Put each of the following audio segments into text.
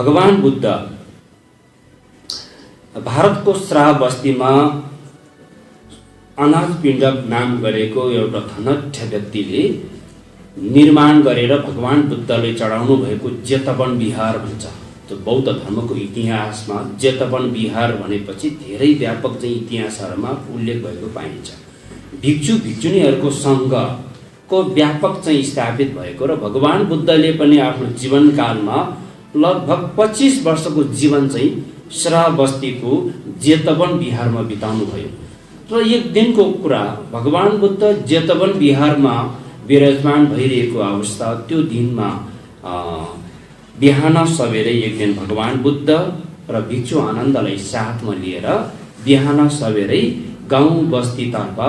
भगवान बुद्ध भारतको श्रावस्तीमा अनाथपिण्डक नाम गरेको एउटा धनढ्य व्यक्तिले निर्माण गरेर भगवान बुद्धले चढाउनु भएको जेतवन विहार भन्छ। त्यो बौद्ध धर्मको इतिहासमा जेतवन विहार भनेपछि धेरै व्यापक चाहिँ इतिहासहरूमा उल्लेख भएको पाइन्छ। भिक्षु भिक्षुणीहरूको सङ्घको व्यापक चाहिँ स्थापित भएको र भगवान बुद्धले पनि आफ्नो जीवनकालमा लगभग 25 वर्षको जीवन चाहिँ श्रावस्तीको जेतवन विहारमा बिताउनु भयो। र एक दिनको कुरा, भगवान बुद्ध जेतवन विहारमा विराजमान भइरहेको अवस्था, त्यो दिनमा बिहान सबेरै एक दिन भगवान बुद्ध र भिक्षु आनन्दलाई साथमा लिएर बिहान सबेरै गाउँ बस्तीतर्फ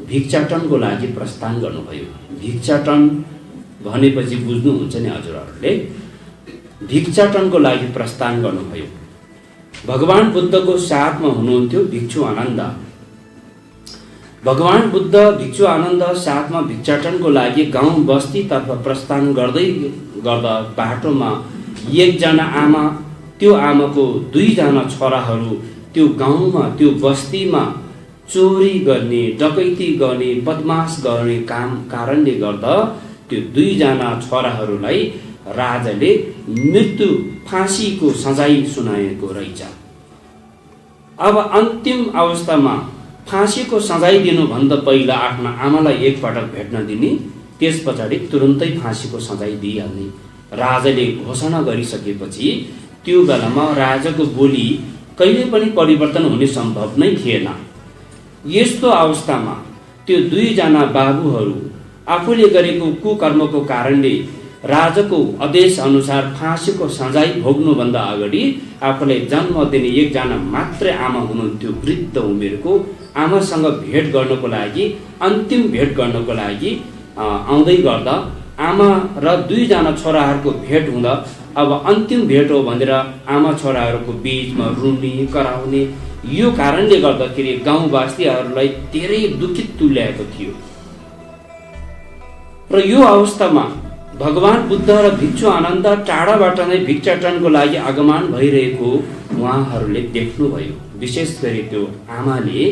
भिक्षाटनको लागि प्रस्थान गर्नुभयो। भिक्षाटन भनेपछि बुझ्नुहुन्छ नि हजुरहरूले, भिक्षाटनको लागि प्रस्थान गर्नुभयो। भगवान बुद्धको साथमा हुनुहुन्थ्यो भिक्षु आनन्द। भगवान बुद्ध भिक्षु आनन्द साथमा भिक्षाटनको लागि गाउँ बस्तीतर्फ प्रस्थान गर्दै गर्दा बाटोमा एकजना आमा, त्यो आमाको 2 जना छोराहरू त्यो गाउँमा त्यो बस्तीमा चोरी गर्ने, डकैती गर्ने, बदमास गर्ने काम कारणले गर्दा त्यो 2 जना छोराहरूलाई राजाले मृत्यु फाँसीको सजाय सुनाएको रहेछ। अब अन्तिम अवस्थामा फाँसीको सजाय दिनुभन्दा पहिला आफ्ना आमालाई एकपटक भेट्न दिने, त्यस पछाडि तुरुन्तै फाँसीको सजाय दिइहाल्ने राजाले घोषणा गरिसकेपछि त्यो बेलामा राजाको बोली कहिले पनि परिवर्तन हुने सम्भव नै थिएन। यस्तो अवस्थामा त्यो 2 जना बाबुहरू आफूले गरेको कुकर्मको कारणले राजाको आदेश अनुसार फाँसीको सजाय भोग्नुभन्दा अगाडि आफूलाई जन्म दिने एकजना मात्रै आमा हुनुहुन्थ्यो, वृद्ध उमेरको आमासँग भेट गर्नको लागि, अन्तिम भेट गर्नको लागि आउँदै गर्दा आमा र 2 जना छोराहरूको भेट हुँदा अब अन्तिम भेट हो भनेर आमा छोराहरूको बीचमा रुने कराउने, यो कारणले गर्दाखेरि गाउँवासीहरूलाई धेरै दुखित तुल्याएको थियो। र यो अवस्थामा भगवान बुद्ध र भिक्षु आनन्द टाढाबाट नै भिक्षाटनको लागि आगमन भइरहेको उहाँहरूले देख्नुभयो। विशेष गरी त्यो आमाले,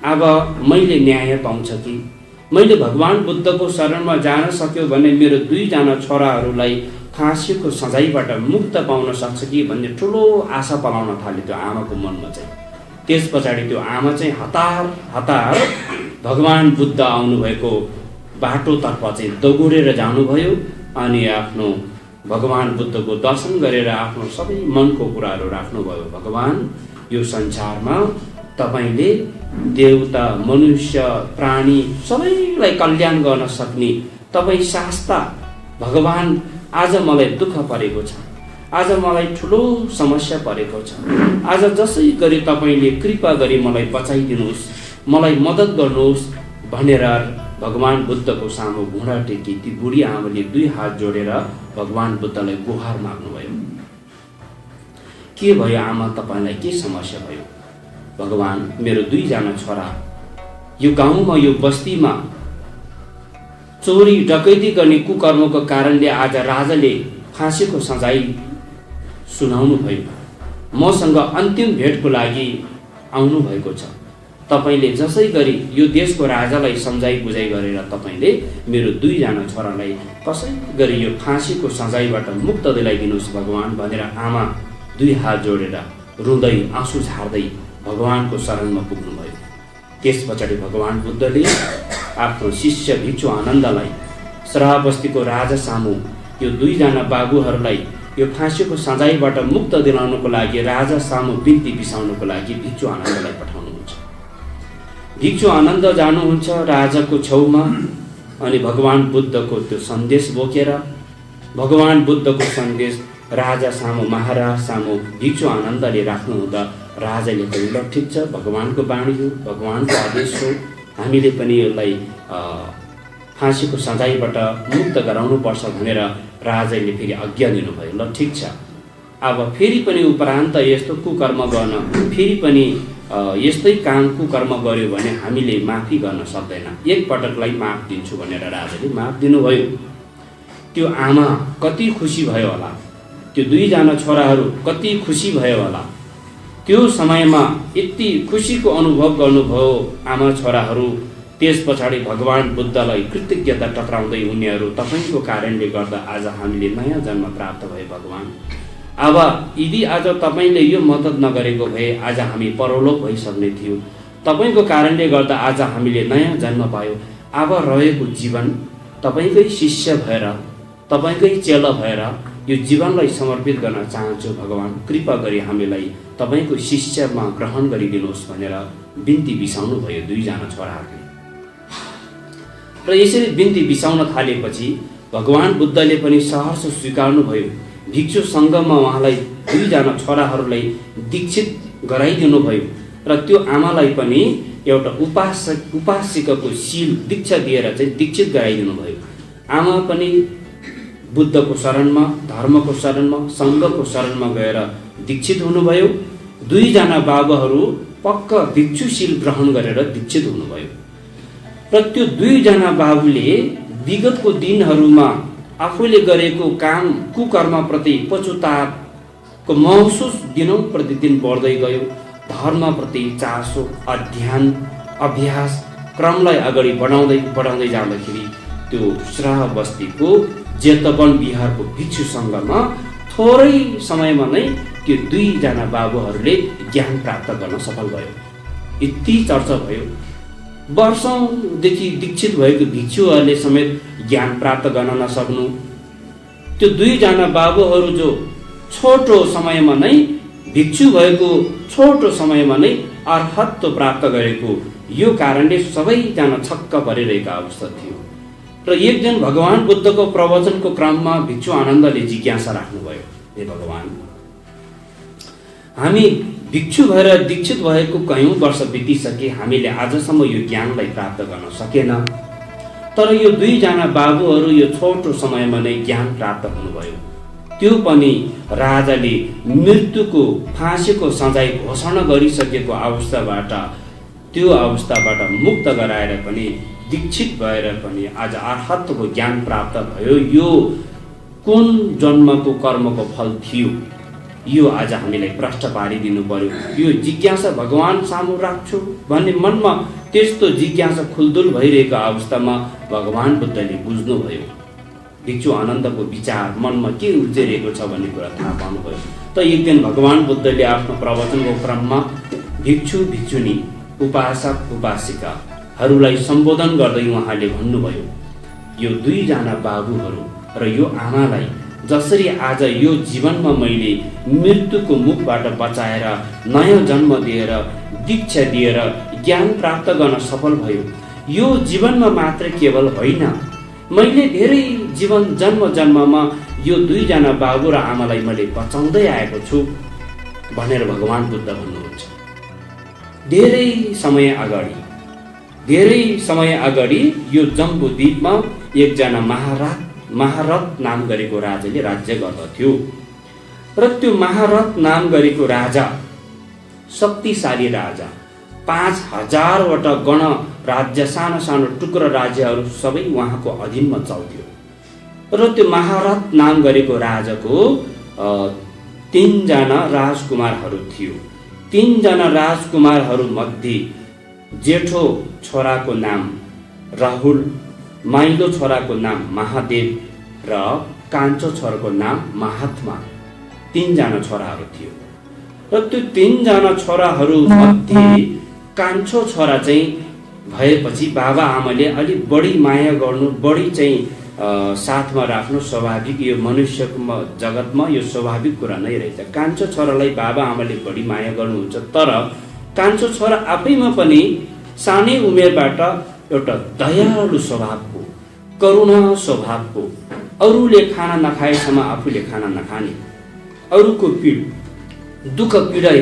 अब मैले न्याय पाउँछ कि, मैले भगवान बुद्धको शरणमा जान सक्यो भने मेरो 2 जना छोराहरूलाई फाँसीको सजायबाट मुक्त पाउन सक्छ कि भन्ने ठुलो आशा पलाउन थाल्यो त्यो आमाको मनमा चाहिँ। त्यस पछाडि त्यो आमा चाहिँ हतार भगवान बुद्ध आउनुभएको बाटोतर्फ चाहिँ दगुरेर जानुभयो अनि आफ्नो भगवान बुद्धको दर्शन गरेर आफ्नो सबै मनको कुराहरू राख्नुभयो। भगवान, यो संसारमा तपाईले देवता, मनुष्य, प्राणी सबैलाई कल्याण गर्न सक्ने तपाई शास्ता भगवान, आज मलाई दुःख परेको छ, आज मलाई ठुलो समस्या परेको छ, आज जसै गरी तपाईले कृपा गरी मलाई बचाइदिनुहोस्, मलाई मद्दत गर्नुहोस् भनेर भगवान बुद्धको सामु घुँडा टेकी ती बुढी आमाले 2 हात जोडेर भगवान बुद्धलाई गुहार माग्नुभयो। के भयो आमा, तपाईलाई के समस्या भयो? भगवान, मेरो 2 जना छोरा यो गाउँमा, यो बस्तीमा चोरी डकैती गर्ने कुकर्मको कारणले आज राजाले फाँसीको सजाय सुनाउनु भयो। मसँग अन्तिम भेटको लागि आउनु भएको छ। तपाईले जसै गरी यो देशको राजालाई सम्झाइ बुझाइ गरेर तपाईले मेरो 2 जना छोरालाई कसै गरी यो फाँसीको सजायबाट मुक्त दिलाइदिनुहोस् भगवान भनेर आमा 2 हात जोडेर रुँदै आँसु झार्दै भगवानको शरणमा पुग्नुभयो। त्यस पछाडि भगवान बुद्धले आफ्नो शिष्य भिक्षु आनन्दलाई श्रावस्तीको राजा सामु यो 2 जना बाबुहरूलाई यो फाँसीको सजायबाट मुक्त दिलाउनको लागि राजा सामु बिन्ती बिसाउनको लागि भिक्षु आनन्दलाई पठाउनुहुन्छ। भिक्षु आनन्द जानुहुन्छ राजाको छेउमा अनि भगवान बुद्धको त्यो सन्देश बोकेर भगवान बुद्धको सन्देश राजा सामु, महाराज सामु भिक्षु आनन्दले राख्नुहुँदा राजाले पनि ल ठिक छ, भगवानको बाणी हो, भगवानको आदेश हो, हामीले पनि यसलाई फाँसीको सजायबाट मुक्त गराउनु पर्छ भनेर राजाले फेरि आज्ञा दिनुभयो। ल ठिक छ, अब फेरि पनि उपरान्त यस्तो कुकर्म गर्न, फेरि पनि यस्तै काम कुकर्म गर्यो भने हामीले माफी गर्न सक्दैन, एक पटकलाई माफ दिन्छु भनेर राजाले माफ दिनुभयो। त्यो आमा कति खुसी भयो होला। त्यो दुईजना छोराहरू कति खुसी भयो होला। त्यो समयमा यति खुसीको अनुभव गर्नुभयो आमा छोराहरू। त्यस पछाडि भगवान बुद्धलाई कृतज्ञता टक्राउँदै उनीहरू तपाईँको कारणले गर्दा आज हामीले नयाँ जन्म प्राप्त भए भगवान। अब यदि आज तपाईँले यो मद्दत नगरेको भए आज हामी परलोक भइसक्ने थियो। तपाईँको कारणले गर्दा आज हामीले नयाँ जन्म पायो। अब रहेको जीवन तपाईँकै शिष्य भएर तपाईँकै चेला भएर यो जीवनलाई समर्पित गर्न चाहन्छु भगवान। कृपा गरी हामीलाई तपाईँको शिष्यमा ग्रहण गरिदिनुहोस् भनेर बिन्ती बिसाउनु भयो दुईजना छोराहरूले। र यसरी बिन्ती बिसाउन थालेपछि भगवान बुद्धले पनि सहर्ष स्वीकार्नुभयो। भिक्षु सङ्घमा उहाँलाई दुईजना छोराहरूलाई दीक्षित गराइदिनु भयो र त्यो आमालाई पनि एउटा उपासिकाको शील दीक्षा दिएर चाहिँ दीक्षित गराइदिनु भयो। आमा पनि बुद्धको शरणमा, धर्मको शरणमा, सङ्घको शरणमा गएर दीक्षित हुनुभयो। दुईजना बाबुहरू पक्क भिक्षुशील ग्रहण गरेर दीक्षित हुनुभयो। र त्यो दुईजना बाबुले विगतको दिनहरूमा आफूले गरेको काम कुकर्मप्रति पछुताको महसुस दिनौँ प्रतिदिन बढ्दै गयो। धर्मप्रति चासो, अध्ययन, अभ्यास क्रमलाई अगाडि बढाउँदै जाँदाखेरि त्यो श्राह बस्तीको जेतवन बिहारको भिक्षु सङ्घमा थोरै समयमा नै त्यो दुईजना बाबुहरूले ज्ञान प्राप्त गर्न सफल भयो। यति चर्चा भयो। वर्षौँदेखि दीक्षित भएको भिक्षुहरूले समेत ज्ञान प्राप्त गर्न नसक्नु, त्यो दुईजना बाबुहरू जो छोटो समयमा नै भिक्षु भएको छोटो समयमा नै अर्हत्व प्राप्त गरेको, यो कारणले सबैजना छक्क परिरहेका अवस्था थियो। र एक दिन भगवान बुद्धको प्रवचनको क्रममा भिक्षु आनन्दले जिज्ञासा राख्नुभयो, हे भगवान, हामी भिक्षु भएर दीक्षित भएको कयौं वर्ष बितिसके, हामीले आजसम्म यो ज्ञानलाई प्राप्त गर्न सकेन। तर यो दुईजना बाबुहरू यो छोटो समयमा नै ज्ञान प्राप्त हुनुभयो। त्यो पनि राजाले मृत्युको फाँसीको सजाय घोषणा गरिसकेको अवस्थाबाट, त्यो अवस्थाबाट मुक्त गराएर पनि दीक्षित भएर पनि आज अर्हत्वको ज्ञान प्राप्त भयो। यो कुन जन्मको कर्मको फल थियो, यो आज हामीलाई प्रश्न पारिदिनु पर्यो। यो जिज्ञासा भगवान सामु राख्छु भन्ने मनमा त्यस्तो जिज्ञासा खुल्दुल भइरहेको अवस्थामा भगवान बुद्धले बुझ्नुभयो। भिक्षु आनन्दको विचार मनमा के उब्जिरहेको छ भन्ने कुरा थाहा पाउनुभयो। त एक दिन भगवान बुद्धले आफ्नो प्रवचनको क्रममा भिक्षु भिक्षुनी, उपासक उपासिकाहरूलाई सम्बोधन गर्दै उहाँले भन्नुभयो, यो दुईजना बाबुहरू र यो आमालाई जसरी आज यो जीवनमा मैले मृत्युको मुखबाट बचाएर नयाँ जन्म दिएर दीक्षा दिएर ज्ञान प्राप्त गर्न सफल भयो, यो जीवनमा मात्र केवल होइन, मैले धेरै जीवन जन्ममा यो दुईजना बाबु र आमालाई मैले बचाउँदै आएको छु भनेर भगवान बुद्ध भन्नुहुन्छ। धेरै समय अगाडि यो जम्बू द्वीपमा एकजना महारथ नाम गरेको राजाले राज्य गर्दथ्यो। र त्यो महारथ नाम गरेको राजा शक्तिशाली राजा, 5000वटा गण राज्य, सानो सानो टुक्रा राज्यहरू सबै उहाँको अधीनमा चल्थ्यो। र त्यो महारथ नाम गरेको राजाको 3 जना राजकुमारहरू थियो। 3 जना राजकुमारहरू मध्ये जेठो छोराको नाम राहुल, माइलो छोराको नाम महादेव र कान्छो छोराको नाम महात्मा, 3 जना छोराहरू थियो। र त्यो 3 जना छोराहरू मध्ये कान्छो छोरा चाहिँ भएपछि बाबा आमाले अलि बढी माया गर्नु, बढी चाहिँ साथमा राख्नु स्वाभाविक, यो मनुष्यको जगतमा यो स्वाभाविक कुरा नै रहेछ। कान्छो छोरालाई बाबा आमाले बढी माया गर्नुहुन्छ। तर कान्छो छोरा आफैमा पनि सानै उमेरबाट एउटा दयालु स्वभावको, करुणा स्वभावको, अरूले खाना नखाएसम्म आफूले खाना नखाने, अरूको दुःख पीडा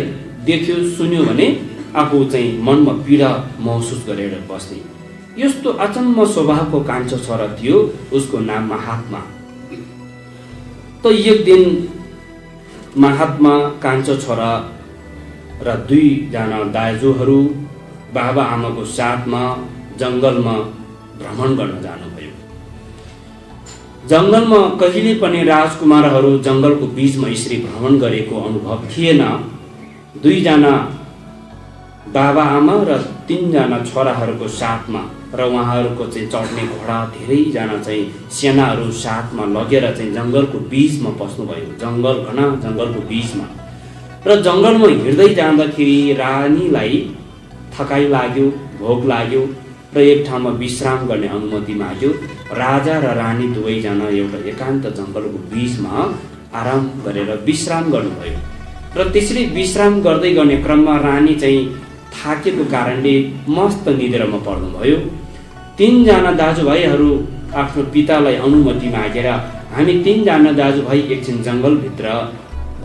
देख्यो सुन्यो भने आफू चाहिँ मनमा पीडा महसुस गरेर बस्ने, यस्तो अचम्म स्वभावको कान्छो छोरा थियो। उसको नाम महात्मा। त एक दिन महात्मा, कान्छो छोरा र 2 जना दाजुहरू बाबा आमाको साथमा जङ्गलमा भ्रमण गर्न जानुभयो। जङ्गलमा कहिले पनि राजकुमारहरू जङ्गलको बीचमा यसरी भ्रमण गरेको अनुभव थिएन। दुईजना बाबा आमा र 3 जना छोराहरूको साथमा र उहाँहरूको चाहिँ चढ्ने घोडा धेरैजना चाहिँ सेनाहरू साथमा लगेर चाहिँ जङ्गलको बीचमा पस्नुभयो। घना जङ्गलको बीचमा र जङ्गलमा हिँड्दै जाँदाखेरि रानीलाई थकाइ लाग्यो, भोक लाग्यो र एक ठाउँमा विश्राम गर्ने अनुमति माग्यो। राजा र रानी दुवैजना एउटा एकान्त जङ्गलको बीचमा आराम गरेर विश्राम गर्नुभयो र त्यसरी विश्राम गर्दै गर्ने क्रममा रानी चाहिँ थाकेको कारणले मस्त निद्रामा पर्नुभयो। 3 जना दाजुभाइहरू आफ्नो पितालाई अनुमति मागेर हामी 3 जना दाजुभाइ एकछिन जङ्गलभित्र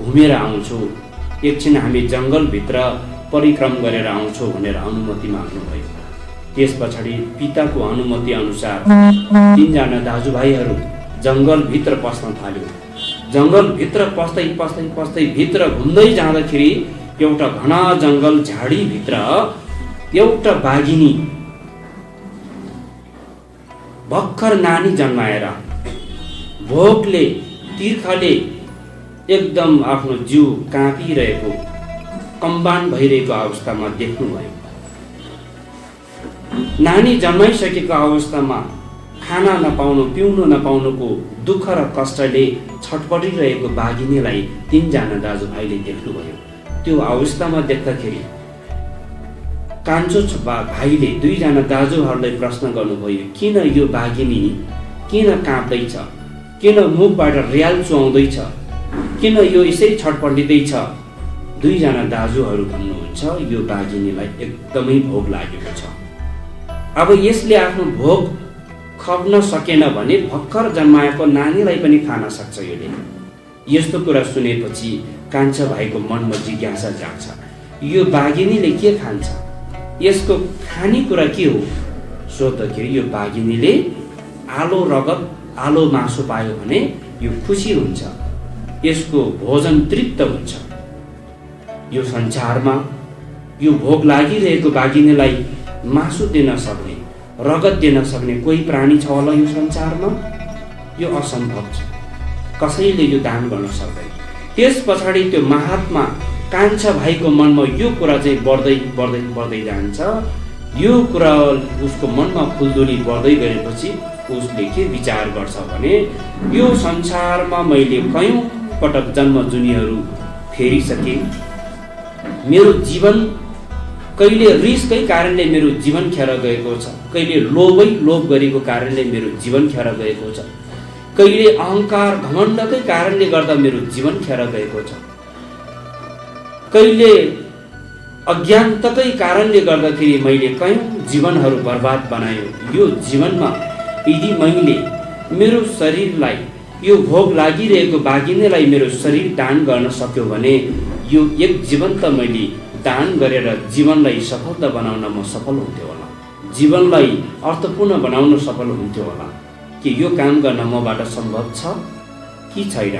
घुमेर आउँछौँ, एकछिन हामी जङ्गलभित्र परिक्रम गरेर आउँछौँ भनेर अनुमति माग्नुभयो। त्यस पछाडि पिताको अनुमति अनुसार 3 जना दाजुभाइहरू जङ्गलभित्र पस्न थाल्यो। जङ्गलभित्र पस्दै भित्र घुम्दै जाँदाखेरि एउटा घना जङ्गल झाडीभित्र एउटा बाघिनी भर्खर नानी जन्माएर भोकले तिर्खाले एकदम आफ्नो जिउ काँपिरहेको, कम्बान भइरहेको अवस्थामा देख्नुभयो। नानी जन्माइसकेको अवस्थामा खाना नपाउनु, पिउनु नपाउनुको दुःख र कष्टले छटपटिरहेको बाघिनीलाई 3 जना दाजुभाइले देख्नुभयो। त्यो अवस्थामा देख्दाखेरि कान्छो भाइले 2 जना दाजुहरूलाई प्रश्न गर्नुभयो, किन यो बाघिनी किन काँप्दैछ, किन मुखबाट रियाल चुहाउँदैछ, किन यो यसरी छटपटिँदैछ? 2 जना दाजुहरू भन्नुहुन्छ, यो बाघिनीलाई एकदमै भोक लागेको छ। अब यसले आफ्नो भोक खप्न सकेन भने भर्खर जन्माएको नानीलाई पनि खान सक्छ यसले। यस्तो कुरा सुनेपछि कान्छा भाइको मनमा जिज्ञासा जाग्छ, यो बाघिनीले के खान्छ, यसको खानेकुरा के हो? सोध्दाखेरि यो बाघिनीले आलो रगत, आलो मासु पायो भने यो खुसी हुन्छ, यसको भोजन तृप्त हुन्छ। यो संसारमा यो भोक लागिरहेको बाघिनीलाई मासु दिन सक्ने, रगत दिन सक्ने कोही प्राणी छ होला यो संसारमा? यो असम्भव छ, कसैले यो दान गर्न सक्दैन। त्यस पछाडि त्यो महात्मा कान्छा भाइको मनमा यो कुरा चाहिँ बढ्दै जान्छ। यो कुरा उसको मनमा फुलदुली बढ्दै गएपछि उसले के विचार गर्छ भने, यो संसारमा मैले कयौं पटक जन्म जुनीहरू फेरिसके, मेरो जीवन कहिले रिसकै कारणले मेरो जीवन खेर गएको छ, कहिले लोभ गरेको कारणले मेरो जीवन खेर गएको छ, कहिले अहंकार घमण्डकै कारणले गर्दा मेरो जीवन खेर गएको छ, कहिले अज्ञानताकै कारणले गर्दाखेरि मैले कयौं जीवनहरू बर्बाद बनायो। यो जीवनमा यदि मैले मेरो शरीरलाई, यो भोग लागिरहेको बाघिनीलाई मेरो शरीर दान गर्न सक्यो भने यो एक जीवन त मैले दान गरेर जीवनलाई सफलता बनाउन म सफल हुन्थ्यो होला, जीवनलाई अर्थपूर्ण बनाउन सफल हुन्थ्यो होला। कि यो काम गर्न मबाट सम्भव छ कि छैन?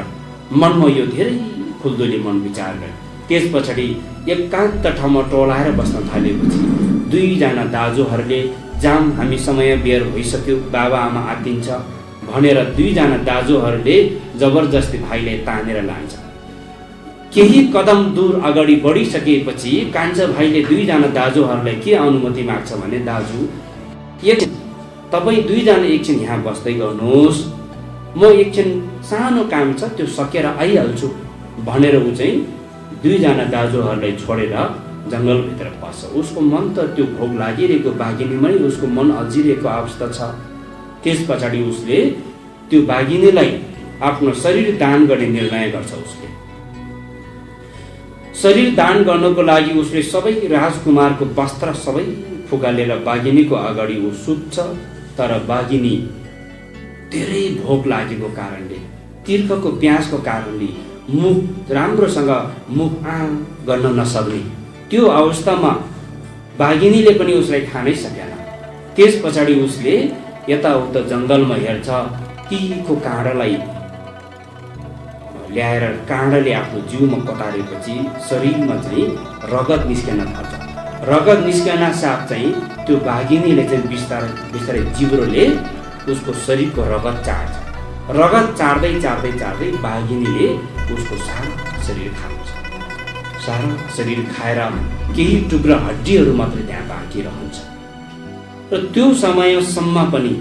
मनमा यो धेरै फुलदुली मन विचार गरे। त्यस पछाडि एकान्त ठाउँमा टोलाएर बस्न थालेपछि 2 जना दाजुहरूले जाम हामी समय बेर भइसक्यो, बाबा आमा आत्तिन्छ भनेर 2 जना दाजुहरूले जबरजस्ती भाइलाई तानेर लान्छ। केही कदम दूर अगाडि बढिसकेपछि कान्छा भाइले 2 जना दाजुहरूलाई के अनुमति माग्छ भने, दाजु तपाईँ 2 जना एकछिन यहाँ बस्दै गर्नुहोस्, म एकछिन सानो काम छ त्यो सकेर आइहाल्छु भनेर ऊ चाहिँ 2 जना दाजुहरूलाई छोडेर जङ्गलभित्र पस्छ। उसको मन त त्यो भोग लागिरहेको बाघिनीमै उसको मन अल्झिरहेको अवस्था छ। त्यस पछाडि उसले त्यो बाघिनीलाई आफ्नो शरीर दान गर्ने निर्णय गर्छ। उसले शरीर दान गर्नको लागि उसले सबै राजकुमारको वस्त्र सबै फुकालेर बाघिनीको अगाडि ऊ सुत्छ। तर बाघिनी धेरै भोक लागेको कारणले, तिर्खको प्यासको कारणले मुख राम्रोसँग मुख गर्न नसक्ने त्यो अवस्थामा बाघिनीले पनि उसलाई खानै सकेन। त्यस पछाडि उसले यताउता जङ्गलमा हेर्छ, तीको काँडालाई ल्याएर काँडाले आफ्नो जिउमा कतारेपछि शरीरमा चाहिँ रगत निस्कन थाल्छ। रगत निस्कन साथ चाहिँ त्यो बाघिनीले चाहिँ बिस्तारै जिब्रोले उसको शरीरको रगत चाट्छ। रगत चाड्दै चाड्दै चाड्दै बाघिनीले उसको सारा शरीर खान्छ। सारा शरीर खाएर केही टुक्रा हड्डीहरू मात्रै त्यहाँ बाँकी रहन्छ। र त्यो समयसम्म पनि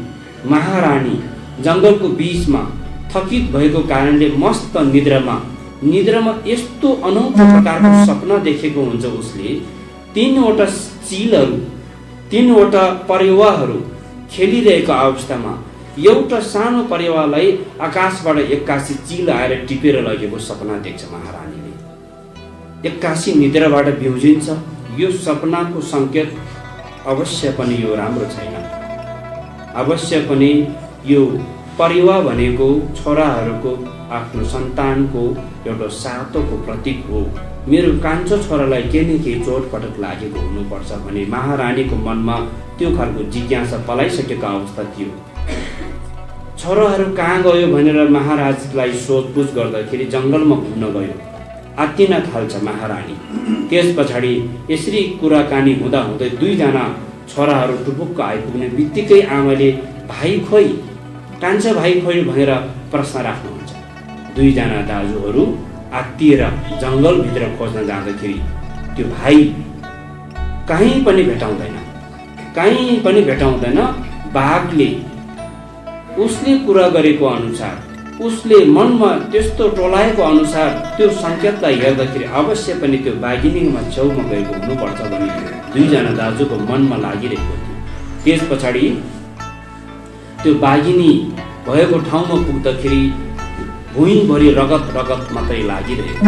महारानी जङ्गलको बीचमा थकित भएको कारणले मस्त निद्रामा यस्तो अनौठो प्रकारको सपना देखेको हुन्छ। उसले 3वटा चिलहरू 3वटा परेवाहरू खेलिरहेको अवस्थामा एउटा सानो परेवालाई आकाशबाट 81 चिल आएर टिपेर लगेको सपना देख्छ महारानीले। 81 निद्राबाट बिउजिन्छ। यो सपनाको सङ्केत अवश्य पनि यो राम्रो छैन। अवश्य पनि यो परेवा भनेको छोराहरूको आफ्नो सन्तानको एउटा सातोको प्रतीक हो। मेरो कान्छो छोरालाई केही न केही चोटपटक लागेको हुनुपर्छ भने महारानीको मनमा त्यो खालको जिज्ञासा पलाइसकेको अवस्था थियो। छोराहरू कहाँ गयो भनेर महाराजलाई सोधपुछ गर्दाखेरि जङ्गलमा घुम्न गयो। आत्तिन थाल्छ महारानी। त्यस पछाडि यसरी कुराकानी हुँदा हुँदै 2जना छोराहरू टुपुक्क आइपुग्ने बित्तिकै आमाले भाइ खोइ, कान्छो भाइ खोइ भनेर प्रश्न राख्नुहुन्छ। 2जना दाजुहरू आत्तिएर जङ्गलभित्र खोज्न जाँदाखेरि त्यो भाइ कहीँ पनि भेटाउँदैन। बाघले उसले कुरा गरेको अनुसार, उसले मनमा त्यस्तो टोलाएको अनुसार त्यो सङ्केतलाई हेर्दाखेरि अवश्य पनि त्यो बाघिनीमा छेउमा गएको हुनुपर्छ भन्ने 2जना दाजुको मनमा लागिरहेको थियो। त्यस पछाडि त्यो बाघिनी भएको ठाउँमा पुग्दाखेरि भुइँभरि रगत मात्रै लागिरहेको,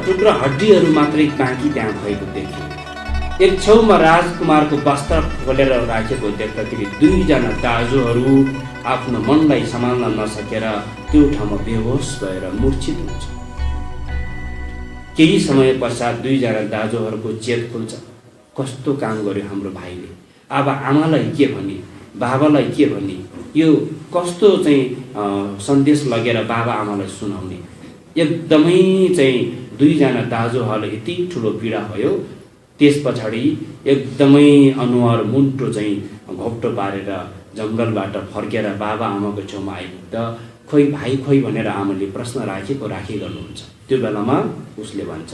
टुक्रा हड्डीहरू मात्रै बाँकी त्यहाँ भएको देखियो। एक छेउमा राजकुमारको वस्त्र खोलेर राखेको देख्दाखेरि 2जना दाजुहरू आफ्नो मनलाई सम्हाल्न नसकेर त्यो ठाउँमा बेहोस भएर मूर्छित हुन्छ। केही समय पश्चात 2जना दाजुहरूको चेत खुल्छ। कस्तो काम गर्यो हाम्रो भाइले, अब आमालाई के भन्ने, बाबालाई के भन्ने, यो कस्तो चाहिँ सन्देश लगेर बाबा आमालाई सुनाउने। एकदमै चाहिँ 2जना दाजुहरूलाई यति ठुलो पीडा भयो। त्यस पछाडि एकदमै अनुहार मुन्टो चाहिँ घोप्टो पारेर जङ्गलबाट फर्केर बाबा आमाको छेउमा आइपुग्दा खोइ भाइ खोइ भनेर आमाले प्रश्न राखी गर्नुहुन्छ। त्यो बेलामा उसले भन्छ,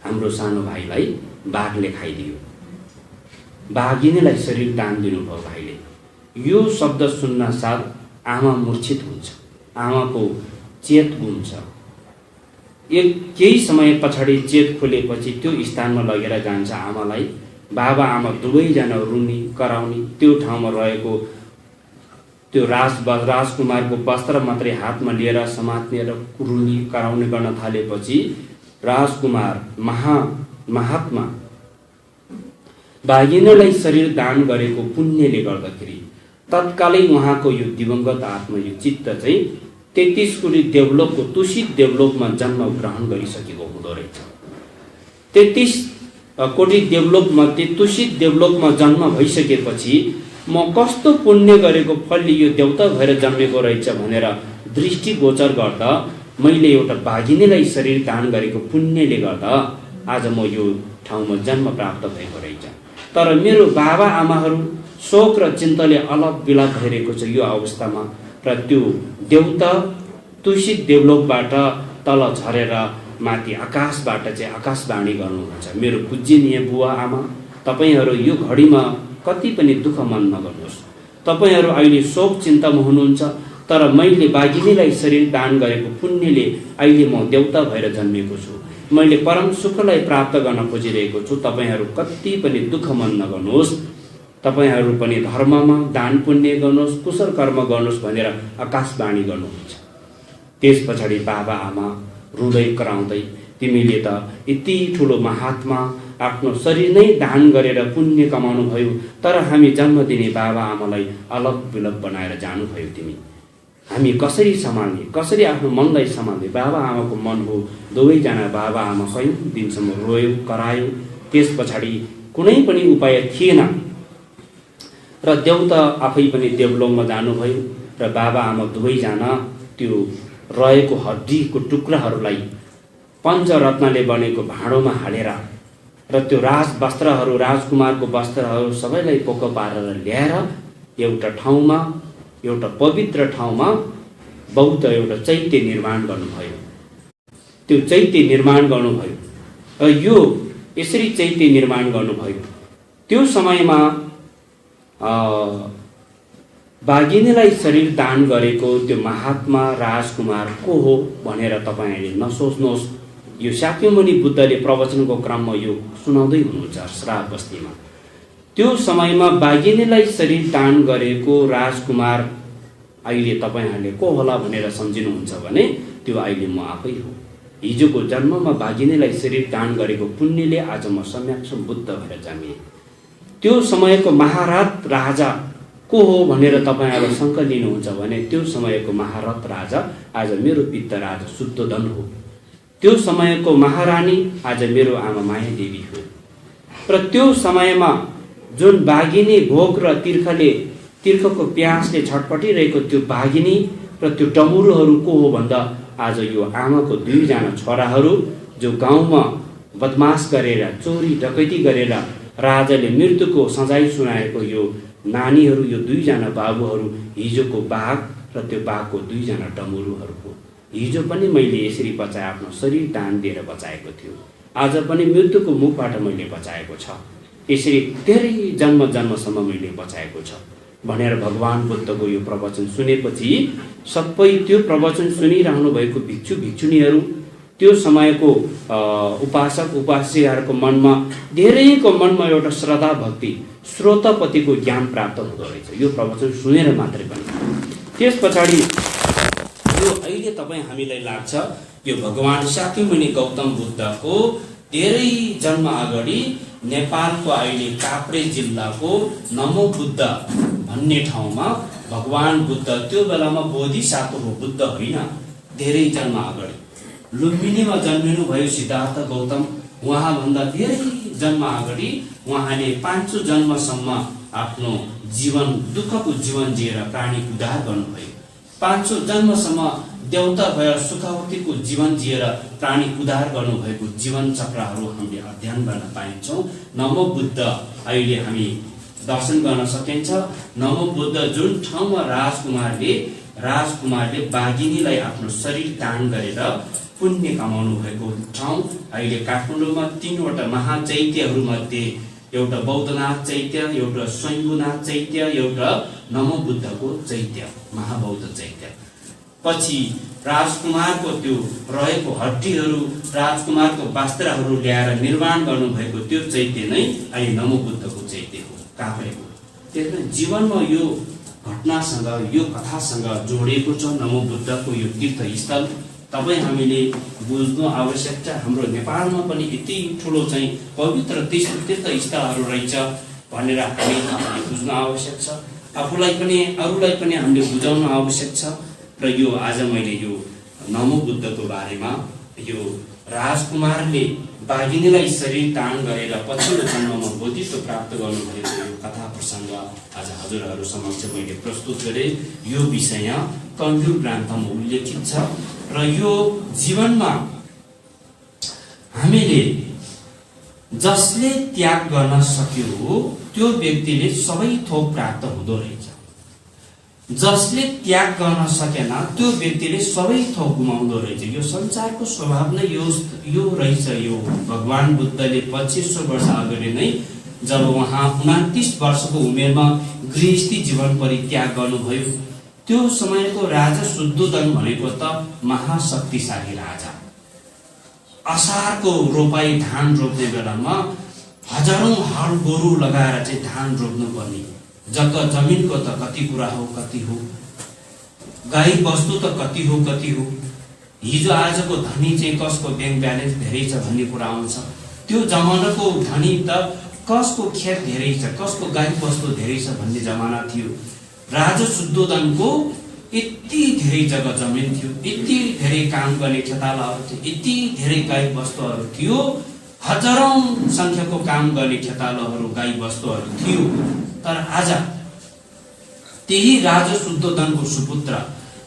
हाम्रो सानो भाइलाई बाघले खाइदियो, बाघिनीलाई शरीर दान दिनुभयो भाइले। यो शब्द सुन्न साथ आमा मूर्छित हुन्छ, आमाको चेत गुम्छ। केही समय पछाडि चेत खोलेपछि त्यो स्थानमा लगेर जान्छ आमालाई। बाबा आमा 2जना रुनी कराउने। त्यो ठाउँमा रहेको त्यो राजकुमारको वस्त्र मात्रै हातमा लिएर समात्ने र रुनी कराउने गर्न थालेपछि राजकुमार महात्मा बाघिनीलाई शरीर दान गरेको पुण्यले गर्दाखेरि तत्कालै उहाँको यो दिवंगत आत्मा, यो चित्त चाहिँ 33 कोटी देवलोकको तुषित देवलोकमा जन्म ग्रहण गरिसकेको हुँदो रहेछ। 33 कोटी देवलोकमध्ये तुषित देवलोकमा जन्म भइसकेपछि म कस्तो पुण्य गरेको फलले यो देवता भएर जन्मेको रहेछ भनेर दृष्टिगोचर गर्दा मैले एउटा बाघिनीलाई शरीर दान गरेको पुण्यले गर्दा आज म यो ठाउँमा जन्म प्राप्त भएको रहेछ। तर मेरो बाबा आमाहरू शोक र चिन्ताले अलग बिलाप भइरहेको छ यो अवस्थामा। र त्यो देवता तुषित देवलोकबाट तल झरेर माथि आकाशबाट चाहिँ आकाशवाणी गर्नुहुन्छ, मेरो पूज्यनीय बुवा आमा, तपाईहरू यो घडीमा कति पनि दुःख मन नगर्नुहोस्। तपाईहरू अहिले शोक चिन्तामा हुनुहुन्छ, तर मैले बाघिनीलाई शरीर दान गरेको पुण्यले अहिले म देवता भएर जन्मेको छु। मैले परम सुखलाई प्राप्त गर्न खोजिरहेको छु। तपाईहरू कति पनि दुःख मन नगर्नुहोस्। तपाईहरू पनि धर्ममा दान पुण्य गर्नुहोस्, कुशल कर्म गर्नुहोस् भनेर आकाशवाणी गर्नुहुन्छ। त्यस पछाडि बाबा आमा रुँदै कराउँदै, तिमीले त यति ठुलो महात्मा आफ्नो शरीर नै दान गरेर पुण्य कमाउनु भयो, तर हामी जन्म दिने बाबा आमालाई अलग विलग बनाएर जानुभयो। तिमी हामी कसरी सम्हाल्ने, कसरी आफ्नो मनलाई सम्हाल्ने? बाबा आमाको मन हो। 2जना बाबा आमा कयौं दिनसम्म रोयो, करायो। त्यस पछाडि कुनै पनि उपाय थिएन र देवता आफै पनि देवलोकमा जानुभयो र बाबा आमा 2जना त्यो रहेको हड्डीको टुक्राहरूलाई पञ्चरत्नले बनेको भाँडोमा हालेर र त्यो राजवस्त्रहरू, राजकुमारको वस्त्रहरू सबैलाई पोको पारेर ल्याएर एउटा ठाउँमा एउटा पवित्र ठाउँमा बौद्ध एउटा चैत्य निर्माण गर्नुभयो। त्यो चैत्य निर्माण गर्नुभयो र यो यसरी चैत्य निर्माण गर्नुभयो। त्यो समयमा बाघिनीलाई शरीर दान गरेको त्यो महात्मा राजकुमार को हो भनेर तपाईँहरूले नसोच्नुहोस्। यो शाक्यमुनि बुद्धले प्रवचनको क्रममा यो सुनाउँदै हुनुहुन्छ श्राप बस्तीमा। त्यो समयमा बाघिनीलाई शरीर दान गरेको राजकुमार अहिले तपाईँहरूले को होला भनेर सम्झिनुहुन्छ भने त्यो अहिले म आफै हो। हिजोको जन्ममा बाघिनीलाई शरीर दान गरेको पुण्यले आज म सम्यक्ष बुद्ध भएर जन्मिएँ। त्यो समयको महारथ राजा को हो भनेर तपाईँहरू शङ्का लिनुहुन्छ भने त्यो समयको महारथ राजा आज मेरो पिता राजा शुद्धोधन हो। त्यो समयको महारानी आज मेरो आमा माया देवी हो। र त्यो समयमा जुन बाघिनी भोक र तिर्खको प्यासले छटपटिरहेको त्यो बाघिनी र त्यो डमरुहरू को हो भन्दा आज यो आमाको दुईजना छोराहरू जो गाउँमा बदमास गरेर चोरी डकैती गरेर राजाले मृत्युको सजाय सुनाएको यो नानीहरू, यो दुईजना बाबुहरू हिजोको बाघ र त्यो बाघको दुईजना डमरुहरू हो। हिजो पनि मैले यसरी बचाए, आफ्नो शरीर दान दिएर बचाएको थियो। आज पनि मृत्युको मुखबाट मैले बचाएको छ। यसरी धेरै जन्मसम्म मैले बचाएको छ भनेर भगवान बुद्धको यो प्रवचन सुनेपछि सबै त्यो प्रवचन सुनिरहनु भएको भिक्षु भिक्षुणीहरू, त्यो समयको उपासक उपासिकाहरूको मनमा धेरैको मनमा एउटा श्रद्धा भक्ति श्रोतापतिको ज्ञान प्राप्त हुँदो रहेछ यो प्रवचन सुनेर मात्रै पनि। त्यस पछाडि यो अहिले तपाईँ हामीलाई लाग्छ यो भगवान शाक्यमुनि गौतम बुद्धको धेरै जन्म अगाडि नेपालको अहिले काभ्रे जिल्लाको नमो बुद्ध भन्ने ठाउँमा भगवान बुद्ध त्यो बेलामा बोधिसत्व हो, बुद्ध होइन। धेरै जन्म अगाडि लुम्बिनीमा जन्मिनु भयो सिद्धार्थ गौतम। उहाँभन्दा धेरै जन्म अगाडि उहाँले 500 जन्मसम्म आफ्नो जीवन दुःखको जीवन जिएर प्राणी उद्धार गर्नुभयो। 500 जन्मसम्म देवता भएर सुखावतीको जीवन जिएर प्राणी उद्धार गर्नुभएको जीवन चक्रहरू हामीले अध्ययन गर्न पाइन्छौँ। नमो बुद्ध अहिले हामी दर्शन गर्न सकिन्छ। नमो बुद्ध जुन ठाउँमा राजकुमारले बाघिनीलाई आफ्नो शरीर दान गरेर पुण्य कमाउनु भएको ठाउँ अहिले काठमाडौँमा 3वटा महाचैत्यहरूमध्ये एउटा बौद्धनाथ चैत्य, एउटा स्वयम्भूनाथ चैत्य, एउटा नमो बुद्धको चैत्य, महाबौद्ध चैत्य। पछि राजकुमारको त्यो रहेको हड्डीहरू, राजकुमारको वस्त्रहरू ल्याएर निर्माण गर्नुभएको त्यो चैत्य नै अहिले नमो बुद्धको चैत्य हो, काभ्रेको। त्यसैले जीवनमा यो घटनासँग यो कथासँग जोडिएको छ नमो बुद्धको यो तीर्थस्थल। तपाईँ हामीले बुझ्नु आवश्यक छ। हाम्रो नेपालमा पनि यति ठुलो चाहिँ पवित्र तीर्थस्थलहरू रहेछ भनेर हामीले बुझ्नु आवश्यक छ। आफूलाई पनि अरूलाई पनि हामीले बुझाउन आवश्यक छ। र यो आज मैले यो नमो बुद्धको बारेमा यो राजकुमारले बाघिनीलाई शरीर दान गरेर पछिल्लो जन्ममा बोधित्व प्राप्त गर्नुभएको यो कथा प्रसङ्ग आज हजुरहरू समक्ष मैले प्रस्तुत गरेँ। यो विषय कण्डु ग्रन्थमा उल्लेखित छ र यो जीवनमा हामीले जसले त्याग गर्न सक्यो त्यो व्यक्तिले सबै थोक प्राप्त हुँदो रहेछ। जसले त्याग गर्न सकेन त्यो व्यक्तिले सबै थोक गुमाउँदो रहेछ। यो संसारको स्वभाव नै यो रहेछ। यो भगवान बुद्धले 2500 वर्ष अगाडि नै जब उहाँ 29 वर्षको उमेरमा गृहस्थी जीवन परित्याग गर्नुभयो, त्यो समयको राजा शुद्धोधन भनेको त महाशक्तिशाली राजा। असारको रोपाई धान रोप्ने बेलामा हजारौं हल गोरु लगाएर चाहिँ धान रोप्नु पर्ने। जग्गा जमिनको त कति कुरा हो, कति हो, गाई वस्तु त कति हो। हिजो आजको धनी चाहिँ कसको ब्याङ्क ब्यालेन्स धेरै छ भन्ने कुरा आउँछ। त्यो जमानाको धनी त कसको खेत धेरै छ, कसको गाई वस्तु धेरै छ भन्ने जमाना थियो। राजा शुद्धोधनको यति धेरै जग्गा जमिन थियो, यति धेरै काम गर्ने खेतालाहरू थियो, यति धेरै गाई वस्तुहरू थियो, हजारौं संख्याको काम गर्ने खेतालाहरू गाई वस्तुहरू थियो। तर आज त्यही राजा शुद्धोधनको सुपुत्र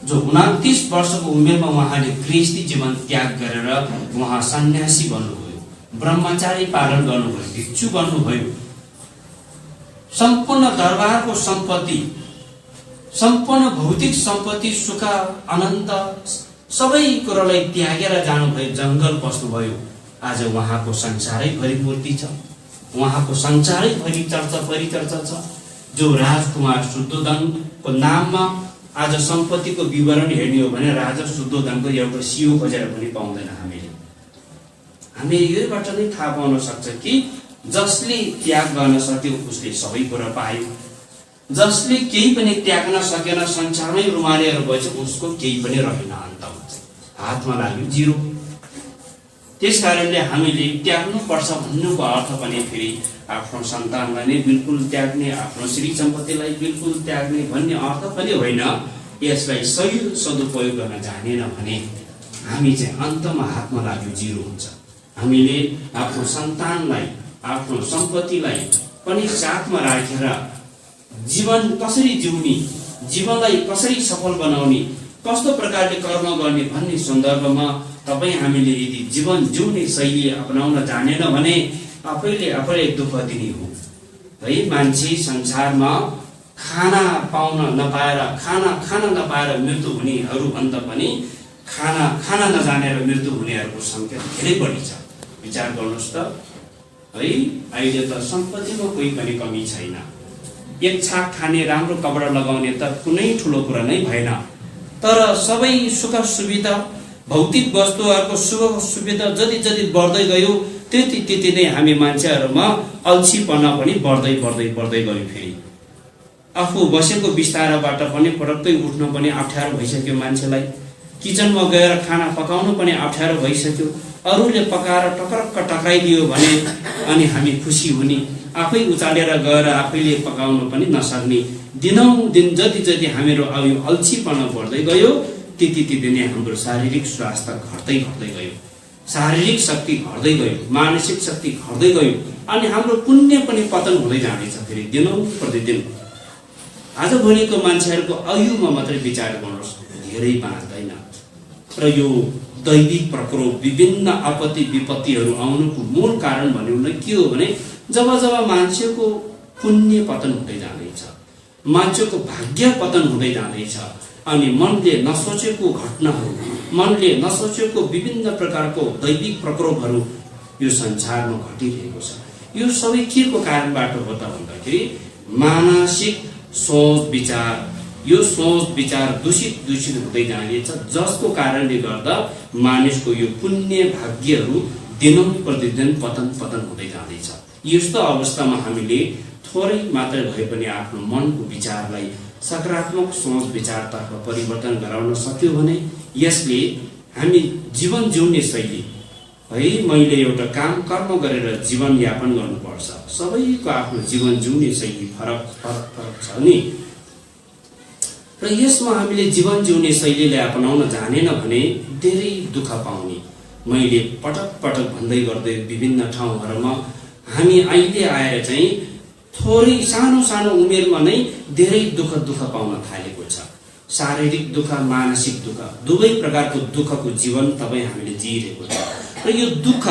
जो 29 वर्षको उमेरमा उहाँले गृहस्थी जीवन त्याग गरेर उहाँ सन्यासी बन्नुभयो, ब्रह्मचारी पालन गर्नुभयो, भिक्षु बन्नुभयो। सम्पूर्ण दरबारको सम्पत्ति सम्पूर्ण भौतिक सम्पत्ति सुख अनन्त सबै कुरालाई त्यागेर जानुभयो, जङ्गल बस्नुभयो। आज उहाँको संसारैभरि मूर्ति छ, उहाँको संसारैभरि चर्चा परिचर्चा छ। जो राजकुमार शुद्धोधनको नाममा आज सम्पत्तिको विवरण हेर्ने हो भने राजा शुद्धोधनको एउटा सियो खोजेर पनि पाउँदैन। हामी योबाट नै थाहा पाउन सक्छ कि जसले त्याग गर्न सक्यो उसले सबै कुरा पायो, जसले केही पनि त्याग्न सकेन, संसारमै रुमालेर गएछ, उसको केही पनि रहेन, अन्त हुन्छ, हातमा लाग्यो जिरो। त्यसकारणले हामीले त्याग्नु पर्छ भन्नुको अर्थ पनि फेरि आफ्नो सन्तानलाई नै बिल्कुल त्याग्ने, आफ्नो श्री सम्पत्तिलाई बिल्कुल त्याग्ने भन्ने अर्थ पनि होइन। यसलाई सही सदुपयोग गर्न जानेन भने हामी चाहिँ अन्तमा हातमा लाग्यो जिरो हुन्छ। हामीले आफ्नो सन्तानलाई, आफ्नो सम्पत्तिलाई पनि साथमा राखेर जीवन कसरी जिउने, जीवनलाई कसरी सफल बनाउने, कस्तो प्रकारले कर्म गर्ने भन्ने सन्दर्भमा तपाईँ हामीले यदि जीवन जिउने शैली अपनाउन जानेन भने आफैले दुःख दिने हो है। मान्छे संसारमा खाना पाउन नपाएर, खाना नपाएर मृत्यु हुनेहरू भन्दा पनि खाना नजानेर मृत्यु हुनेहरूको संख्या धेरै बढी छ। विचार गर्नुहोस् त है। अहिले त सम्पत्तिमा कोही पनि कमी छैन। एक छाक खाने, राम्रो कपडा लगाउने त कुनै ठुलो कुरा नै भएन। तर सबै सुख सुविधा, भौतिक वस्तुहरूको सुख सुविधा जति जति बढ्दै गयो त्यति नै हामी मान्छेहरूमा अल्छीपना पनि बढ्दै गयो। फेरि आफू बसेको बिस्ताराबाट पनि पटक्कै उठ्न पनि अप्ठ्यारो भइसक्यो मान्छेलाई। किचनमा गएर खाना पकाउनु पनि अप्ठ्यारो भइसक्यो। अरूले पकाएर टक्रक्क टक्राइदियो भने अनि हामी खुसी हुने, आफै उचालेर गएर आफैले पकाउन पनि नसक्ने। दिनौदिन जति हामीहरू अल्छीपना बढ्दै गयो त्यति नै हाम्रो शारीरिक स्वास्थ्य घट्दै गयो, शारीरिक शक्ति घट्दै गयो, मानसिक शक्ति घट्दै गयो, अनि हाम्रो पुण्य पनि पतन हुँदै जाँदैछ फेरि दिनौ प्रतिदिन। आजभोलिको मान्छेहरूको आयुमा मात्रै विचार गर्नुहोस्, धेरै बाँच्दैन। र यो दैविक प्रकोप, विभिन्न आपत्ति विपत्तिहरू आउनुको मूल कारण भन्नु के हो भने जब मान्छेको पुण्य पतन हुँदै जाँदैछ, मान्छेको भाग्य पतन हुँदै जाँदैछ, अनि मनले नसोचेको घटनाहरू, मनले नसोचेको विभिन्न प्रकारको दैविक प्रकोपहरू यो संसारमा घटिरहेको छ। यो सबै के को कारणबाट हो त भन्दाखेरि मानसिक सोच विचार, यो सोच विचार दूषित हुँदै जाँदैछ, जसको कारणले गर्दा मानिसको यो पुण्य भाग्यहरू दिनौं प्रतिदिन पतन हुँदै जाँदैछ। यस्तो अवस्थामा हामीले थोरै मात्र भए पनि आफ्नो मनको विचारलाई सकारात्मक सोच विचारतर्फ परिवर्तन गराउन सक्यो भने यसले हामी जीवन जिउने शैली है, मैले एउटा काम कर्म गरेर जीवन यापन गर्नुपर्छ, सबैको आफ्नो जीवन जिउने शैली फरक छ नि। र यसमा हामीले जीवन जिउने शैलीलाई अपनाउन जानेन भने धेरै दुःख पाउने। मैले पटक भन्दै गर्दै विभिन्न ठाउँहरूमा हामी अहिले आएर चाहिँ थोरै सानो उमेरमा नै धेरै दुःख पाउन थालेको छ। शारीरिक दुःख, मानसिक दुःख, दुवै प्रकारको दुःखको जीवन तपाईँ हामीले जिइरहेको छ। र यो दुःख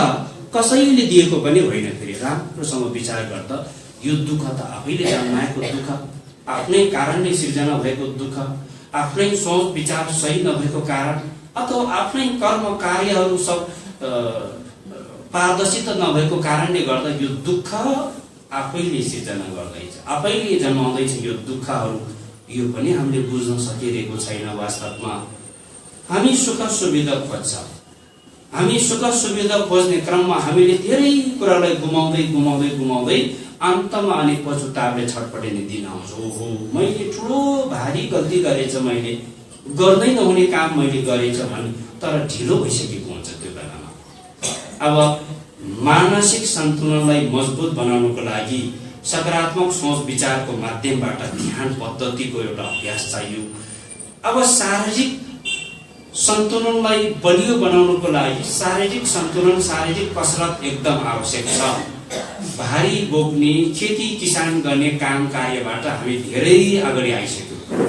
कसैले दिएको पनि होइन। फेरि राम्रोसँग विचार गर्दा यो दुःख त आफैले जन्माएको दुःख, आफ्नै कारणले सिर्जना भएको दुःख, आफ्नै सोच विचार सही नभएको कारण, अथवा आफ्नै कर्म कार्यहरू सब पारदर्शिता नभएको कारणले गर्दा यो दुःख आफैले सिर्जना गर्दैछ, आफैले जन्माउँदैछ यो दुःखहरू। यो पनि हामीले बुझ्न सकिरहेको छैन। वास्तवमा हामी सुख सुविधा खोज्छ, हामी सुख सुविधा खोज्ने क्रममा हामीले धेरै कुरालाई गुमाउँदै अन्तमा अनि पछुतावले छटपटिने दिन आउँछ। ओहो, मैले ठुलो भारी गल्ती गरेछ, मैले गर्दै नहुने काम मैले गरेछ भने, तर ढिलो भइसकेको हुन्छ त्यो बेलामा। अब मानसिक सन्तुलनलाई मजबुत बनाउनको लागि सकारात्मक सोच विचारको माध्यमबाट ध्यान पद्धतिको एउटा अभ्यास चाहियो। अब शारीरिक सन्तुलनलाई बलियो बनाउनको लागि शारीरिक सन्तुलन, शारीरिक कसरत एकदम आवश्यक छ। भारी बोक्ने, खेती किसान गर्ने काम कार्यबाट हामी धेरै अगाडि आइसक्यौँ।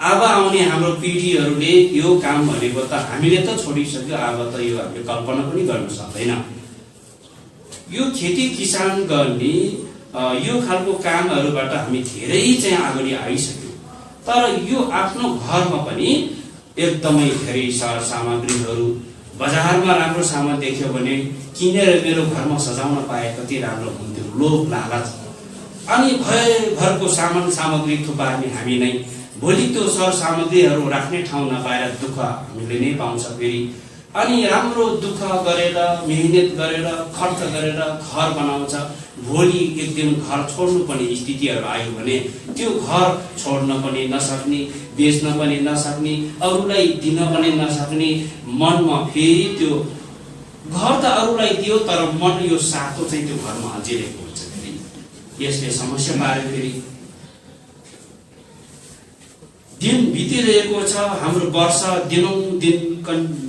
अब आउने हाम्रो पिढीहरूले यो काम भनेको त हामीले त छोडिसक्यो, अब त यो हामीले कल्पना पनि गर्न सक्दैन। यो खेती किसान गर्ने यो खालको कामहरूबाट हामी धेरै चाहिँ अगाडि आइसक्यौँ। तर यो आफ्नो घरमा पनि एकदमै धेरै सरसामग्रीहरू बजारमा राम्रो सामान देख्यो भने किनेर मेरो घरमा सजाउन पाए कति राम्रो हुन्थ्यो, लोभ लालच। अनि भरको सामग्री थुपार्ने हामी नै भोलि त्यो सरसामग्रीहरू राख्ने ठाउँ नपाएर दुःख हामीले नै पाउँछ फेरि। अनि राम्रो दुःख गरेर मेहनत गरेर खर्च गरेर घर बनाउँछ, भोलि एक दिन घर छोड्नु पर्ने स्थितिहरू आयो भने त्यो घर छोड्न पनि नसक्ने, बेच्न पनि नसक्ने, अरूलाई दिन पनि नसक्ने, मनमा फेरि त्यो घर त अरूलाई दियो तर मन यो सातो चाहिँ त्यो घरमा अझिरहेको हुन्छ। फेरि यसले समस्या पार्यो। फेरि दिन बितिरहेको छ, हाम्रो वर्ष दिनौं दिन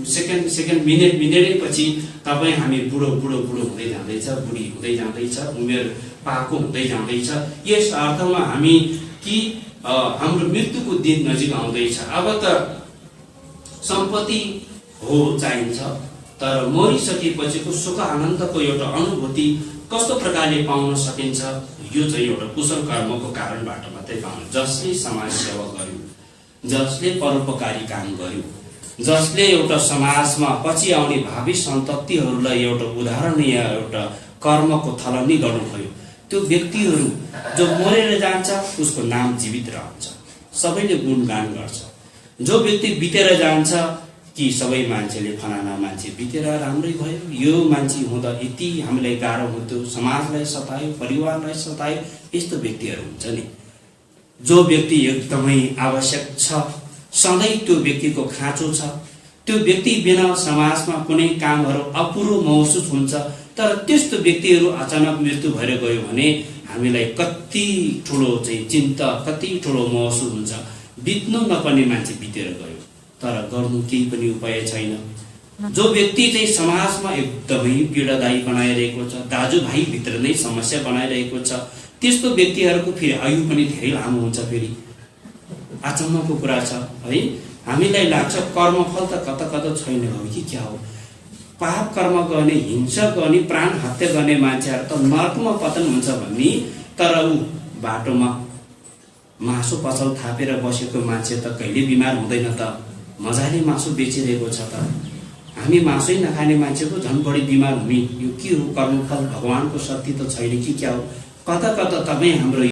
सेकेन्ड मिनेटै पछि तपाईँ हामी बुढो हुँदै जाँदैछ, बुढी हुँदै जाँदैछ, उमेर पाको हुँदै जाँदैछ। यस अर्थमा हामी कि हाम्रो मृत्युको दिन नजिक आउँदैछ। अब त सम्पत्ति हो चाहिन्छ, तर मरिसकेपछिको सुख आनन्दको एउटा अनुभूति कस्तो प्रकारले पाउन सकिन्छ, यो चाहिँ एउटा कुशल कर्मको कारणबाट मात्रै पाउनु। जसले समाज सेवा गर्यो, जसले परोपकारी काम गर्यो, जसले एउटा समाजमा पछि आउने भावी सन्ततिहरूलाई एउटा उदाहरणीय एउटा कर्मको थलनी गर्नुभयो, त्यो व्यक्तिहरू जो मरेर जान्छ उसको नाम जीवित रहन्छ, सबैले गुणगान गर्छ। जो व्यक्ति बितेर जान्छ कि सबै मान्छेले फलाना मान्छे बितेर राम्रै भयो, यो मान्छे हुँदा यति हामीलाई गाह्रो हुन्थ्यो, समाजलाई सतायो, परिवारलाई सतायो, यस्तो व्यक्तिहरू हुन्छ नि। जो व्यक्ति एकदमै आवश्यक छ, सधैँ त्यो व्यक्तिको खाँचो छ, त्यो व्यक्ति बिना समाजमा कुनै कामहरू अपुरो महसुस हुन्छ। तर त्यस्तो व्यक्तिहरू अचानक मृत्यु भएर गयो भने हामीलाई कति ठुलो चाहिँ चिन्ता, कति ठुलो महसुस हुन्छ। बित्नु नपर्ने मान्छे बितेर गयो तर गर्नु केही पनि उपाय छैन। जो व्यक्ति चाहिँ समाजमा एकदमै पीडादायी बनाइरहेको छ, दाजुभाइ भित्र नै समस्या बनाइरहेको छ, त्यस्तो व्यक्तिहरूको फेरि आयु पनि धेरै लामो हुन्छ। फेरि अचम्मको कुरा छ है, हामीलाई लाग्छ कर्मफल त कता कता छैन हो कि क्या हो। पाप कर्म गर्ने, हिंसा गर्ने, प्राण हत्या गर्ने मान्छेहरू त नर्कमा पतन हुन्छ भन्ने, तर ऊ बाटोमा मासु पसल थापेर बसेको मान्छे त कहिले बिमार हुँदैन त, मजाले मासु बेचिरहेको छ त। हामी मासुै नखाने मान्छेको झन् बढी बिमार हुने, यो के हो? कर्मफल भगवानको शक्ति त छैन कि क्या हो? कता कता तपाईँ हाम्रो